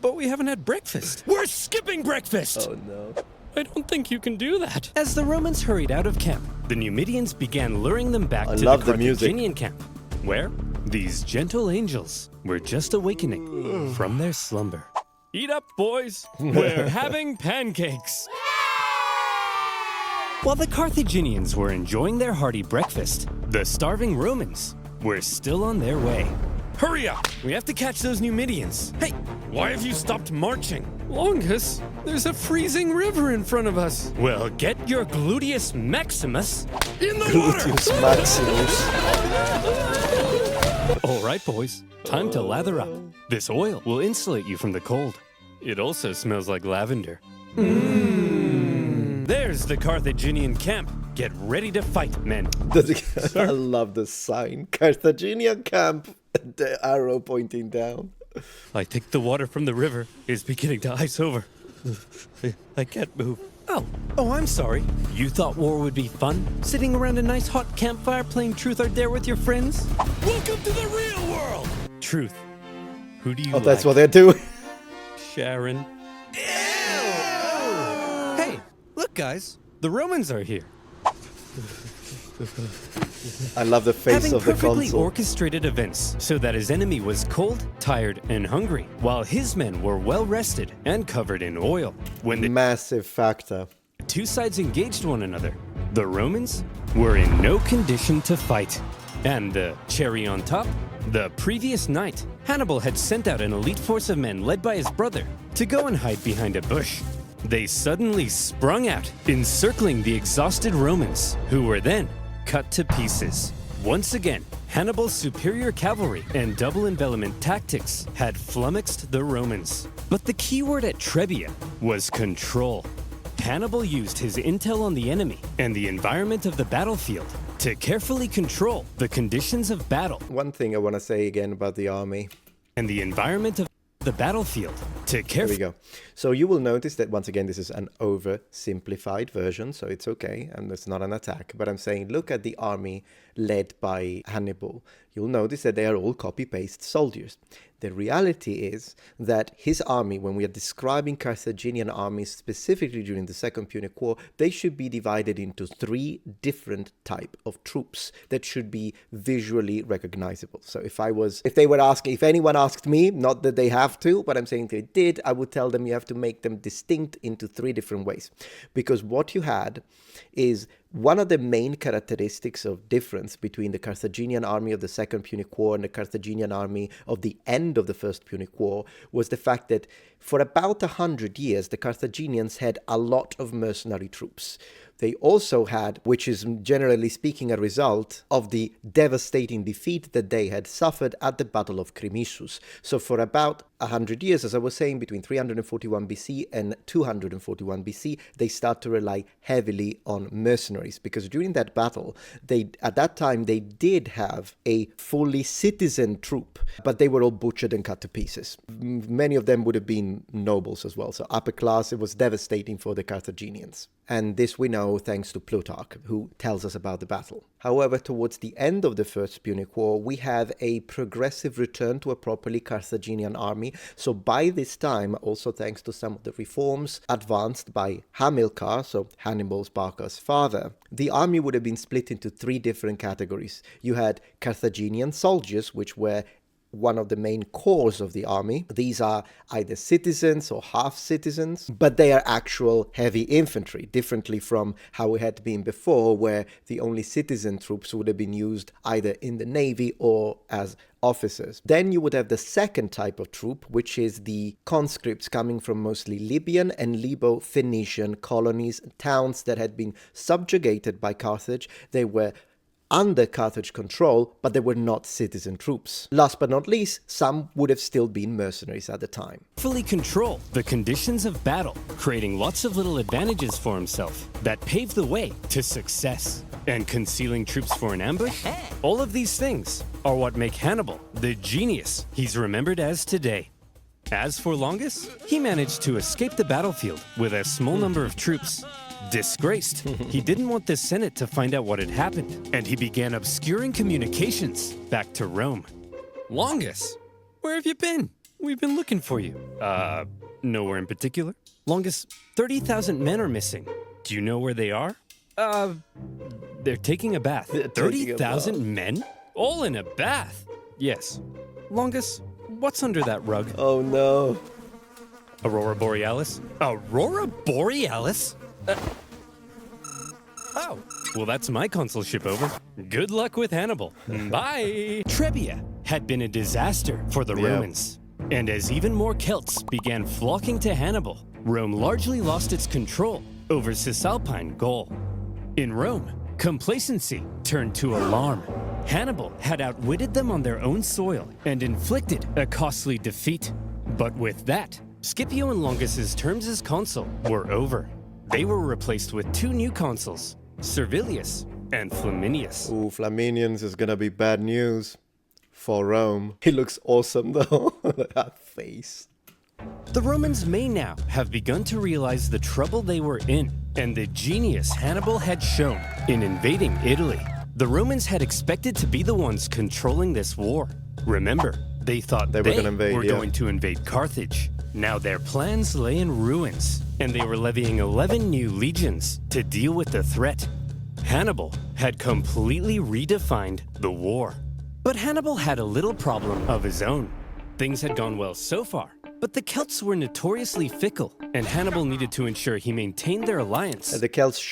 But we haven't had breakfast. We're skipping breakfast! Oh no. I don't think you can do that. As the Romans hurried out of camp, the Numidians began luring them back to the Carthaginian camp, where these gentle angels were just awakening from their slumber. Eat up, boys. We're having pancakes. While the Carthaginians were enjoying their hearty breakfast, the starving Romans were still on their way. Hurry up! We have to catch those Numidians. Hey, why have you stopped marching? Longus, there's a freezing river in front of us. Well, get your gluteus maximus in the Gluteus Maximus. water! All right, boys, time to lather up. This oil will insulate you from the cold. It also smells like lavender. There's the Carthaginian camp. Get ready to fight, men. I love the sign. Carthaginian camp. The arrow pointing down. I think the water from the river is beginning to ice over. I can't move. Oh, I'm sorry. You thought war would be fun? Sitting around a nice hot campfire playing Truth or Dare with your friends? Welcome to the real world! Truth. Who do you like? That's what they're doing. Sharon. Ew! Hey, look guys. The Romans are here. I love the face Having of the perfectly consul. orchestrated events so that his enemy was cold, tired, and hungry, while his men were well rested and covered in oil. When the Massive factor. two sides engaged one another, the Romans were in no condition to fight. And the cherry on top, the previous night, Hannibal had sent out an elite force of men led by his brother to go and hide behind a bush. They suddenly sprung out, encircling the exhausted Romans, who were then cut to pieces. Once again, Hannibal's superior cavalry and double envelopment tactics had flummoxed the Romans. But the key word at Trebia was control. Hannibal used his intel on the enemy and the environment of the battlefield to carefully control the conditions of battle. One thing I want to say again about the army. And the environment of the battlefield to There carefully... we go. So you will notice that once again, this is an oversimplified version, so it's okay, and it's not an attack. But I'm saying, look at the army led by Hannibal. You'll notice that they are all copy-paste soldiers. The reality is that his army, when we are describing Carthaginian armies specifically during the Second Punic War, they should be divided into three different types of troops that should be visually recognizable. So if anyone asked me, not that they have to, but I'm saying they did, I would tell them you have to make them distinct into three different ways. Because what you had is one of the main characteristics of difference between the Carthaginian army of the Second Punic War and the Carthaginian army of the end of the First Punic War was the fact that for about 100 years, the Carthaginians had a lot of mercenary troops. They also had, which is generally speaking a result of the devastating defeat that they had suffered at the Battle of Crimisus. So for about 100 years, as I was saying, between 341 BC and 241 BC, they start to rely heavily on mercenaries, because during that battle, at that time, they did have a fully citizen troop, but they were all butchered and cut to pieces. Many of them would have been nobles as well. So upper class, it was devastating for the Carthaginians. And this we know thanks to Plutarch, who tells us about the battle. However, towards the end of the First Punic War, we have a progressive return to a properly Carthaginian army. So by this time, also thanks to some of the reforms advanced by Hamilcar, so Hannibal's Barca's father, the army would have been split into three different categories. You had Carthaginian soldiers, which were one of the main cores of the army. These are either citizens or half citizens, but they are actual heavy infantry, differently from how it had been before, where the only citizen troops would have been used either in the navy or as officers. Then you would have the second type of troop, which is the conscripts coming from mostly Libyan and Libo-Phoenician colonies, towns that had been subjugated by Carthage. They were under Carthage control, but they were not citizen troops. Last but not least, some would have still been mercenaries at the time. Fully control the conditions of battle, creating lots of little advantages for himself that paved the way to success. And concealing troops for an ambush? All of these things are what make Hannibal the genius he's remembered as today. As for Longus, he managed to escape the battlefield with a small number of troops. Disgraced, he didn't want the Senate to find out what had happened, and he began obscuring communications back to Rome. Longus, where have you been? We've been looking for you. Nowhere in particular. Longest 30,000 men are missing. Do you know where they are? They're taking a bath. 30,000 men? All in a bath? Yes. Longest, what's under that rug? Oh no. Aurora Borealis? Aurora Borealis? Oh, well, that's my consul ship over. Good luck with Hannibal. Bye. Trebia had been a disaster for the Romans. And as even more Celts began flocking to Hannibal, Rome largely lost its control over Cisalpine Gaul. In Rome, complacency turned to alarm. Hannibal had outwitted them on their own soil and inflicted a costly defeat. But with that, Scipio and Longus' terms as consul were over. They were replaced with two new consuls, Servilius and Flaminius. Ooh, Flaminius is gonna be bad news for Rome. He looks awesome though. That face. The Romans may now have begun to realize the trouble they were in and the genius Hannibal had shown in invading Italy. The Romans had expected to be the ones controlling this war. Remember, they thought they were going to invade Carthage. Now their plans lay in ruins, and they were levying 11 new legions to deal with the threat. Hannibal had completely redefined the war. But Hannibal had a little problem of his own. Things had gone well so far, but the Celts were notoriously fickle, and Hannibal needed to ensure he maintained their alliance. The Celts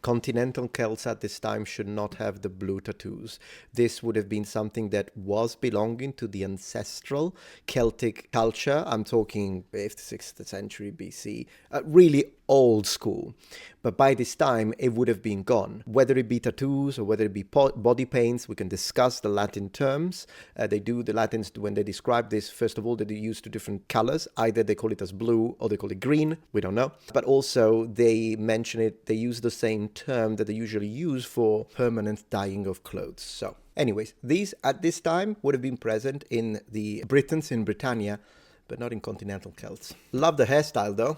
continental Celts at this time should not have the blue tattoos. This would have been something that was belonging to the ancestral Celtic culture. I'm talking 5th, 6th century BC, really old school. But by this time, it would have been gone. Whether it be tattoos or whether it be body paints, we can discuss the Latin terms. The Latins, when they describe this, first of all, they use two different colors. Either they call it as blue or they call it green. We don't know. But also, they mention it, they use the same term that they usually use for permanent dyeing of clothes. So, anyways, these at this time would have been present in the Britons in Britannia, but not in continental Celts. Love the hairstyle, though.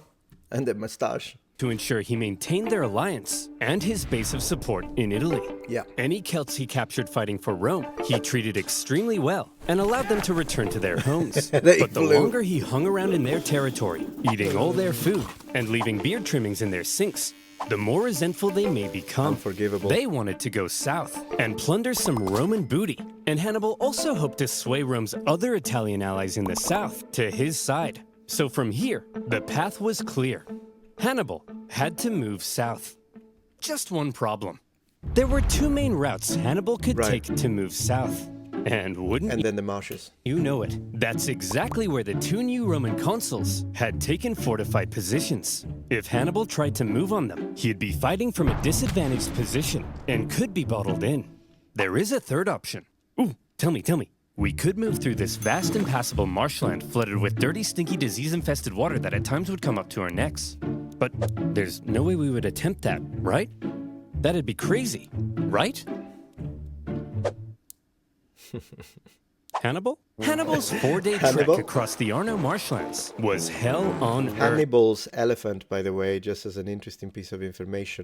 And the moustache. To ensure he maintained their alliance and his base of support in Italy. Yeah. Any Celts he captured fighting for Rome, he treated extremely well and allowed them to return to their homes. But the longer he hung around in their territory, eating all their food and leaving beard trimmings in their sinks, the more resentful they may become. Unforgivable. They wanted to go south and plunder some Roman booty. And Hannibal also hoped to sway Rome's other Italian allies in the south to his side. So from here, the path was clear. Hannibal had to move south. Just one problem. There were two main routes Hannibal could take to move south. And then the marshes. You know it. That's exactly where the two new Roman consuls had taken fortified positions. If Hannibal tried to move on them, he'd be fighting from a disadvantaged position and could be bottled in. There is a third option. Ooh, tell me. We could move through this vast impassable marshland flooded with dirty, stinky, disease-infested water that at times would come up to our necks. But there's no way we would attempt that, right? That'd be crazy, right? Hannibal? Hannibal's 4-day trek across the Arno marshlands was hell on earth. Hannibal's elephant, by the way, just as an interesting piece of information,